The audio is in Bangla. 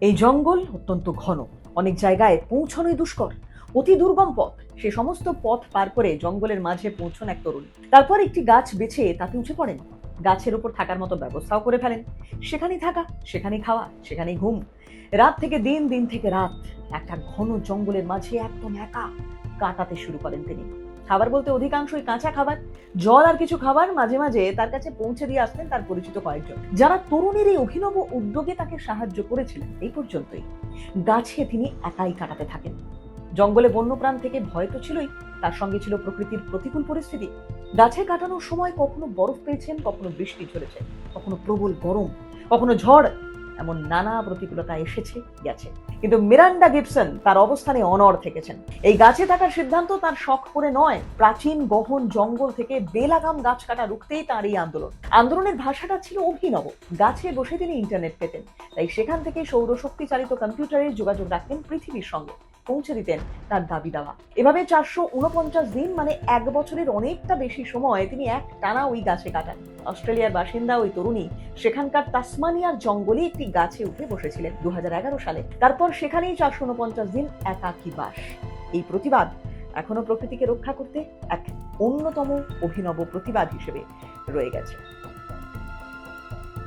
এই জঙ্গল অত্যন্ত ঘন, অনেক জায়গায় পৌঁছানোই দুষ্কর, অতি দুর্গম পথ। সে সমস্ত পথ পার করে জঙ্গলের মাঝে পৌঁছন এক তরুণ। তারপর একটি গাছ বেছে তাতে উঠে পড়েন, গাছের উপর থাকার মতো ব্যবস্থাও করে ফেলেন। সেখানেই থাকা, সেখানেই খাওয়া, সেখানেই ঘুম। রাত থেকে দিন, দিন থেকে রাত একটা ঘন জঙ্গলের মাঝে একদম একা কাটাতে শুরু করেন তিনি। খাবার বলতে অধিকাংশই কাঁচা খাবার, জল আর কিছু খাবার মাঝে মাঝে তার কাছে পৌঁছে দিয়ে আসতেন তার পরিচিত কয়েকজন, যারা তরুণীর এই অভিনব উদ্যোগে তাকে সাহায্য করেছিলেন। এই পর্যন্তই। গাছে তিনি একাই কাটাতে থাকেন। জঙ্গলে বন্যপ্রাণ থেকে ভয় তো ছিলই, তার সঙ্গে ছিল প্রকৃতির প্রতিকূল পরিস্থিতি। গাছে কাটানোর সময় কখনো বরফ পেয়েছেন, কখনো বৃষ্টি ঝরেছে, কখনো প্রবল গরম, কখনো ঝড়। এমন নানা প্রতিকূলতা এসেছে গেছে, কিন্তু মিরান্ডা গিবসন তার অবস্থানে অনড় থেকেছেন। এই গাছে থাকার সিদ্ধান্ত তার শখ করে নয়, প্রাচীন গহন জঙ্গল থেকে বেলাগাম গাছ কাটা রুখতেই তার এই আন্দোলনের ভাষাটা ছিল অভিনব। গাছে বসে তিনি ইন্টারনেট পেতেন, তাই সেখান থেকে সৌরশক্তি চালিত কম্পিউটারের যোগাযোগ রাখতেন পৃথিবীর সঙ্গে, পৌঁছে দিতেন তার দাবি দাওয়া। এভাবে 449 দিন, মানে 1 বছরের অনেকটা বেশি সময় তিনি এক টানা ওই গাছে কাটান। অস্ট্রেলিয়ার বাসিন্দা ওই তরুণী সেখানকার তাসমানিয়ার জঙ্গলে একটি গাছে উঠে বসেছিলেন 2011 সালে। তারপর সেখানেই 449 দিন একাকী বাস। এই প্রতিবাদ এখনো প্রকৃতিকে রক্ষা করতে এক অন্যতম অভিনব প্রতিবাদ হিসেবে রয়ে গেছে।